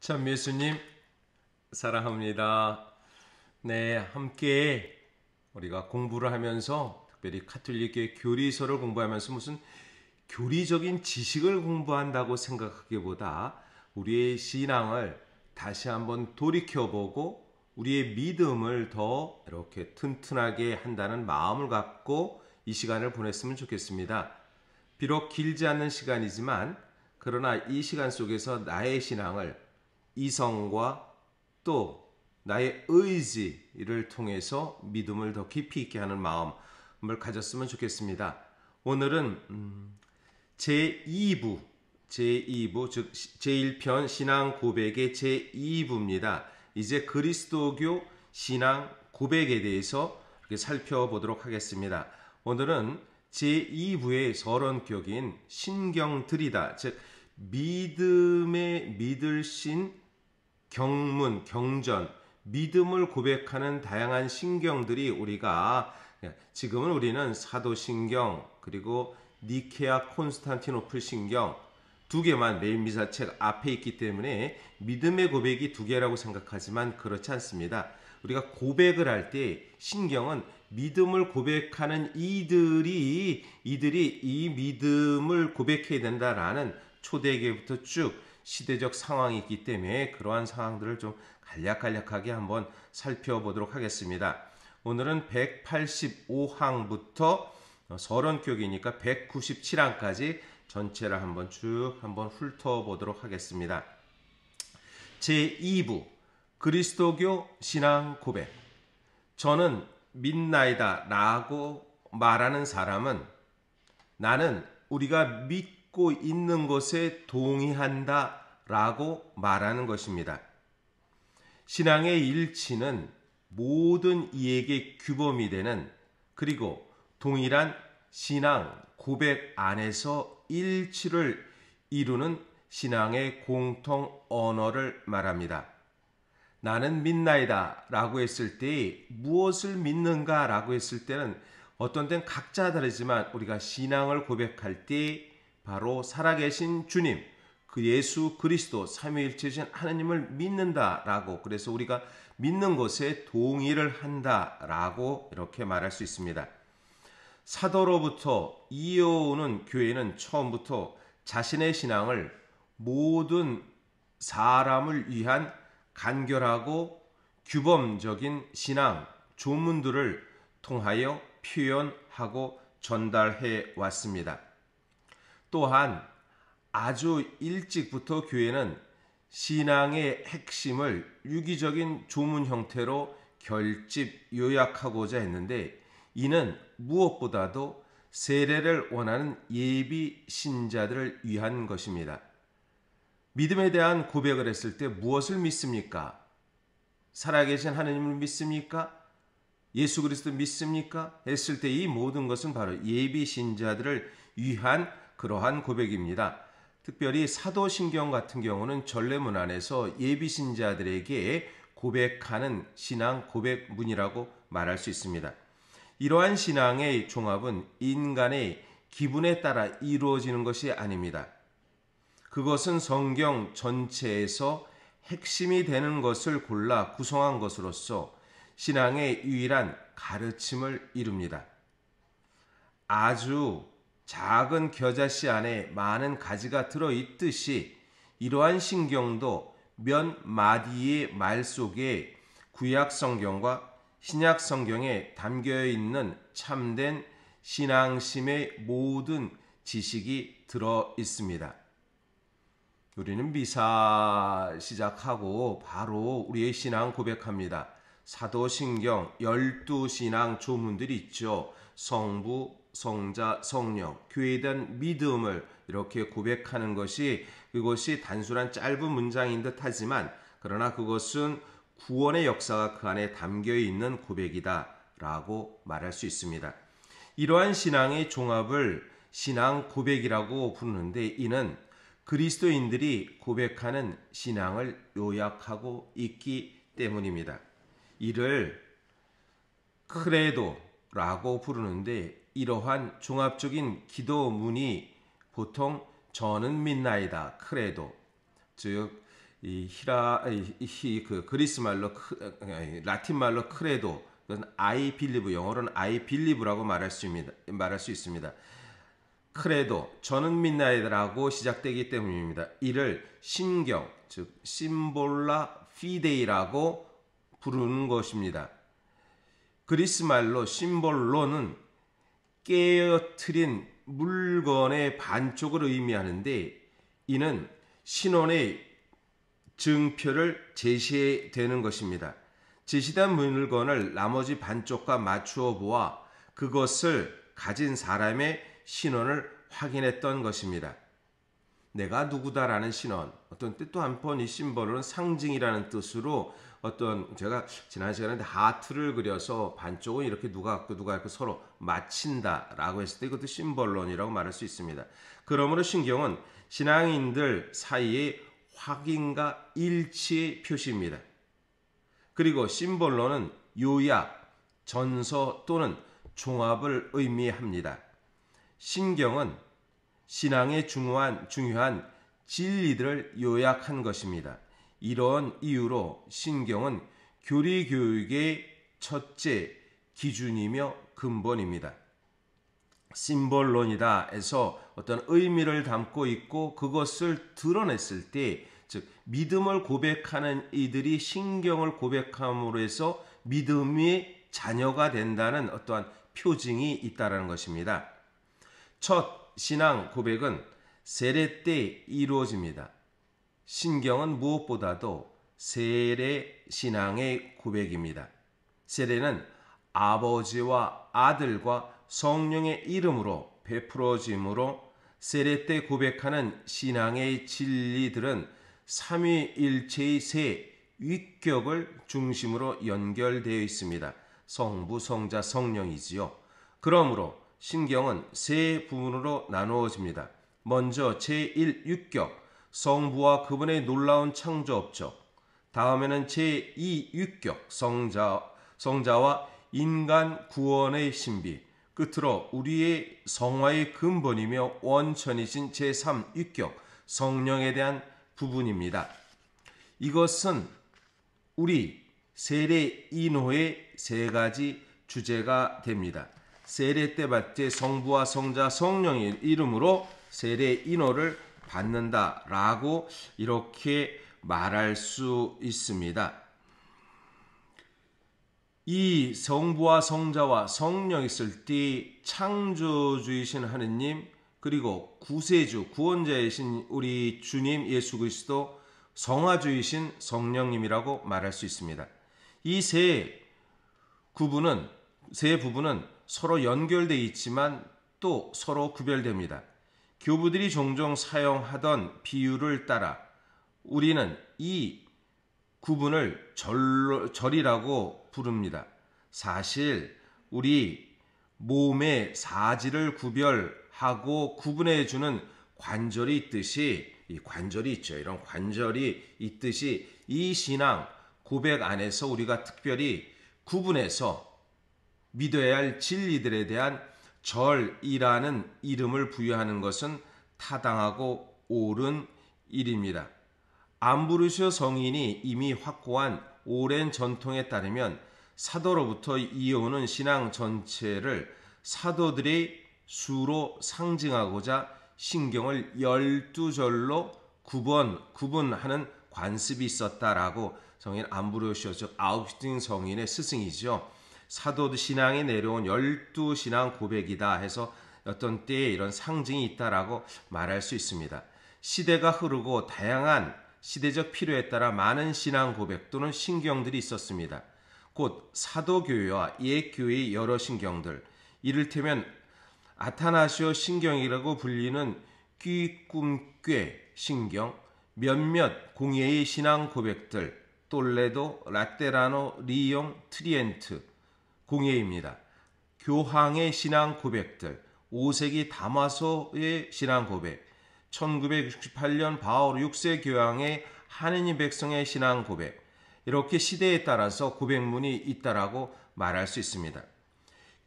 참 예수님 사랑합니다. 네, 함께 우리가 공부를 하면서 특별히 가톨릭의 교리서를 공부하면서 무슨 교리적인 지식을 공부한다고 생각하기보다 우리의 신앙을 다시 한번 돌이켜보고 우리의 믿음을 더 이렇게 튼튼하게 한다는 마음을 갖고 이 시간을 보냈으면 좋겠습니다. 비록 길지 않는 시간이지만 그러나 이 시간 속에서 나의 신앙을 이성과 또 나의 의지를 통해서 믿음을 더 깊이 있게 하는 마음을 가졌으면 좋겠습니다. 오늘은 제2부 즉 제1편 신앙 고백의 제2부입니다. 이제 그리스도교 신앙 고백에 대해서 이렇게 살펴보도록 하겠습니다. 오늘은 제2부의 서론격인 신경들이다. 즉 믿음에 믿으신 경문, 경전, 믿음을 고백하는 다양한 신경들이 우리가 지금은 우리는 사도신경 그리고 니케아 콘스탄티노플 신경 두 개만 매일 미사책 앞에 있기 때문에 믿음의 고백이 두 개라고 생각하지만 그렇지 않습니다. 우리가 고백을 할 때 신경은 믿음을 고백하는 이들이 이 믿음을 고백해야 된다라는 초대기부터 쭉 시대적 상황이 있기 때문에 그러한 상황들을 좀 간략하게 한번 살펴보도록 하겠습니다. 오늘은 185항부터 서론격이니까 197항까지 전체를 한번 훑어보도록 하겠습니다. 제2부 그리스도교 신앙 고백. 저는 믿나이다 라고 말하는 사람은 나는 우리가 믿고 있는 것에 동의한다 라고 말하는 것입니다. 신앙의 일치는 모든 이에게 규범이 되는 그리고 동일한 신앙 고백 안에서 일치를 이루는 신앙의 공통 언어를 말합니다. 나는 믿나이다 라고 했을 때 무엇을 믿는가 라고 했을 때는 어떤 때는 각자 다르지만 우리가 신앙을 고백할 때 바로 살아계신 주님, 그 예수 그리스도 삼위일체신 하나님을 믿는다라고 그래서 우리가 믿는 것에 동의를 한다라고 이렇게 말할 수 있습니다. 사도로부터 이어오는 교회는 처음부터 자신의 신앙을 모든 사람을 위한 간결하고 규범적인 신앙 조문들을 통하여 표현하고 전달해 왔습니다. 또한 아주 일찍부터 교회는 신앙의 핵심을 유기적인 조문 형태로 결집 요약하고자 했는데 이는 무엇보다도 세례를 원하는 예비 신자들을 위한 것입니다. 믿음에 대한 고백을 했을 때 무엇을 믿습니까? 살아계신 하나님을 믿습니까? 예수 그리스도 믿습니까? 했을 때 이 모든 것은 바로 예비 신자들을 위한 그러한 고백입니다. 특별히 사도신경 같은 경우는 전례문 안에서 예비 신자들에게 고백하는 신앙 고백문이라고 말할 수 있습니다. 이러한 신앙의 종합은 인간의 기분에 따라 이루어지는 것이 아닙니다. 그것은 성경 전체에서 핵심이 되는 것을 골라 구성한 것으로서 신앙의 유일한 가르침을 이룹니다. 아주 작은 겨자씨 안에 많은 가지가 들어있듯이 이러한 신경도 몇 마디의 말 속에 구약 성경과 신약 성경에 담겨 있는 참된 신앙심의 모든 지식이 들어 있습니다. 우리는 미사 시작하고 바로 우리의 신앙 고백합니다. 사도신경 12신앙 조문들이 있죠. 성부, 성자, 성령, 교회에 대한 믿음을 이렇게 고백하는 것이 그것이 단순한 짧은 문장인 듯 하지만 그러나 그것은 구원의 역사가 그 안에 담겨 있는 고백이다 라고 말할 수 있습니다. 이러한 신앙의 종합을 신앙 고백이라고 부르는데 이는 그리스도인들이 고백하는 신앙을 요약하고 있기 때문입니다. 이를 크레도라고 부르는데 이러한 종합적인 기도문이 보통 저는 믿나이다 크레도 즉 그 그리스 말로 라틴 말로 크레도, 그건 I believe, 영어로는 I believe라고 말할 수 있습니다. 크레도, 저는 믿나이다라고 시작되기 때문입니다. 이를 신경, 즉 심볼라 피데이라고 부르는 것입니다. 그리스 말로 심볼로는 깨어트린 물건의 반쪽을 의미하는데, 이는 신원의 증표를 제시되는 것입니다. 제시된 물건을 나머지 반쪽과 맞추어 보아 그것을 가진 사람의 신원을 확인했던 것입니다. 내가 누구다라는 신원, 어떤 때 또 한번 이 심벌은 상징이라는 뜻으로 제가 지난 시간에 하트를 그려서 반쪽은 이렇게 누가 갖고 누가 갖고 서로 맞힌다라고 했을 때 이것도 심벌론이라고 말할 수 있습니다. 그러므로 신경은 신앙인들 사이의 확인과 일치의 표시입니다. 그리고 심벌론은 요약, 전서 또는 종합을 의미합니다. 신경은 신앙의 중요한 진리들을 요약한 것입니다. 이런 이유로 신경은 교리 교육의 첫째 기준이며 근본입니다. 심벌론이다 해서 어떤 의미를 담고 있고 그것을 드러냈을 때, 즉 믿음을 고백하는 이들이 신경을 고백함으로 해서 믿음의 자녀가 된다는 어떠한 표징이 있다는 것입니다. 첫 신앙 고백은 세례 때 이루어집니다. 신경은 무엇보다도 세례 신앙의 고백입니다. 세례는 아버지와 아들과 성령의 이름으로 베풀어짐으로 세례 때 고백하는 신앙의 진리들은 삼위일체의 세 위격을 중심으로 연결되어 있습니다. 성부, 성자, 성령이지요. 그러므로 신경은 세 부분으로 나누어집니다. 먼저 제1위격, 성부와 그분의 놀라운 창조 업적. 다음에는 제2위격, 성자와 인간 구원의 신비. 끝으로 우리의 성화의 근본이며 원천이신 제3위격, 성령에 대한 부분입니다. 이것은 우리 세례 인호의 세 가지 주제가 됩니다. 세례 때 받되 성부와 성자 성령의 이름으로 세례 인호를 받는다라고 이렇게 말할 수 있습니다. 이 성부와 성자와 성령 있을 때 창조주이신 하느님, 그리고 구세주 구원자이신 우리 주님 예수 그리스도, 성화주이신 성령님이라고 말할 수 있습니다. 이 세 부분은 서로 연결되어 있지만 또 서로 구별됩니다. 교부들이 종종 사용하던 비유를 따라 우리는 이 구분을 절이라고 부릅니다. 사실 우리 몸의 사지를 구별하고 구분해주는 관절이 있듯이, 이 관절이 있죠. 이런 관절이 있듯이 이 신앙 고백 안에서 우리가 특별히 구분해서 믿어야 할 진리들에 대한 절이라는 이름을 부여하는 것은 타당하고 옳은 일입니다. 암브로시오 성인이 이미 확고한 오랜 전통에 따르면 사도로부터 이어오는 신앙 전체를 사도들의 수로 상징하고자 신경을 12절로 구분하는 관습이 있었다라고 성인 암브로시오, 즉 아우구스틴 성인의 스승이죠. 사도 신앙에 내려온 12신앙 고백이다 해서 어떤 때에 이런 상징이 있다라고 말할 수 있습니다. 시대가 흐르고 다양한 시대적 필요에 따라 많은 신앙 고백 또는 신경들이 있었습니다. 곧 사도교회와 옛교회의 여러 신경들, 이를테면 아타나시오 신경이라고 불리는 귀꿈꾀 신경, 몇몇 공예의 신앙 고백들, 똘레도, 라테라노, 리옹, 트리엔트 공예입니다. 교황의 신앙 고백들, 5세기 다마소의 신앙 고백, 1968년 바울 6세 교황의 하느님 백성의 신앙 고백, 이렇게 시대에 따라서 고백문이 있다라고 말할 수 있습니다.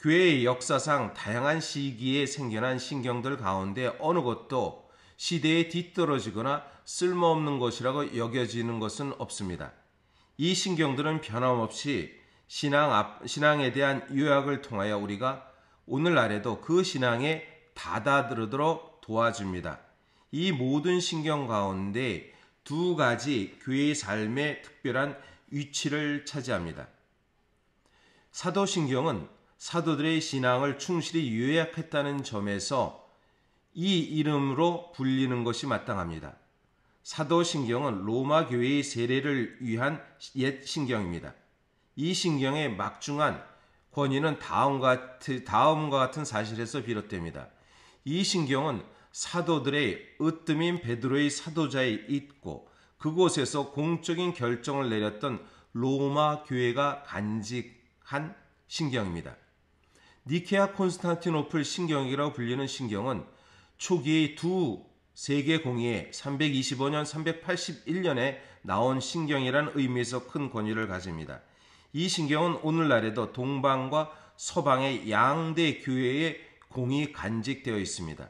교회의 역사상 다양한 시기에 생겨난 신경들 가운데 어느 것도 시대에 뒤떨어지거나 쓸모없는 것이라고 여겨지는 것은 없습니다. 이 신경들은 변함없이 신앙에 대한 요약을 통하여 우리가 오늘날에도 그 신앙에 다다들도록 도와줍니다. 이 모든 신경 가운데 두 가지 교회의 삶에 특별한 위치를 차지합니다. 사도신경은 사도들의 신앙을 충실히 요약했다는 점에서 이 이름으로 불리는 것이 마땅합니다. 사도신경은 로마 교회의 세례를 위한 옛 신경입니다. 이 신경의 막중한 권위는 다음과 같은 사실에서 비롯됩니다. 이 신경은 사도들의 으뜸인 베드로의 사도자에 있고 그곳에서 공적인 결정을 내렸던 로마 교회가 간직한 신경입니다. 니케아 콘스탄티노플 신경이라고 불리는 신경은 초기의 두 세계 공의회 325년, 381년에 나온 신경이라는 의미에서 큰 권위를 가집니다. 이 신경은 오늘날에도 동방과 서방의 양대 교회의 공이 간직되어 있습니다.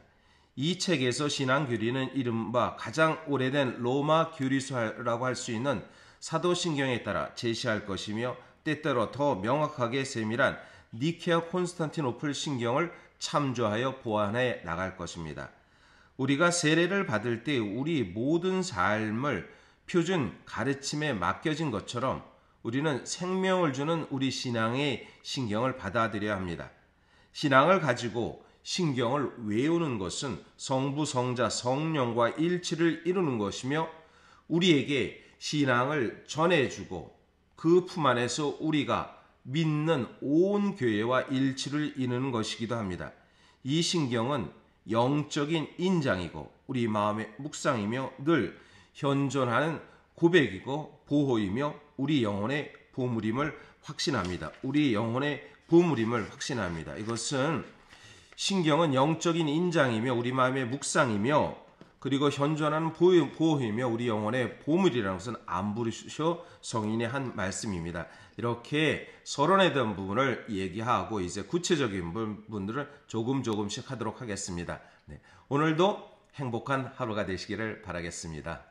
이 책에서 신앙교리는 이른바 가장 오래된 로마 교리서라고 할 수 있는 사도신경에 따라 제시할 것이며 때때로 더 명확하게 세밀한 니케아 콘스탄티노플 신경을 참조하여 보완해 나갈 것입니다. 우리가 세례를 받을 때 우리 모든 삶을 표준 가르침에 맡겨진 것처럼 우리는 생명을 주는 우리 신앙의 신경을 받아들여야 합니다. 신앙을 가지고 신경을 외우는 것은 성부, 성자, 성령과 일치를 이루는 것이며 우리에게 신앙을 전해주고 그 품 안에서 우리가 믿는 온 교회와 일치를 이루는 것이기도 합니다. 이 신경은 영적인 인장이고 우리 마음의 묵상이며 늘 현존하는 고백이고 보호이며 우리 영혼의 보물임을 확신합니다. 우리 영혼의 보물임을 확신합니다. 이것은 신경은 영적인 인장이며 우리 마음의 묵상이며 그리고 현존하는 보호이며 우리 영혼의 보물이라는 것은 암브로시오 성인의 한 말씀입니다. 이렇게 서론에 대한 부분을 얘기하고 이제 구체적인 부분들을 조금씩 하도록 하겠습니다. 네, 오늘도 행복한 하루가 되시기를 바라겠습니다.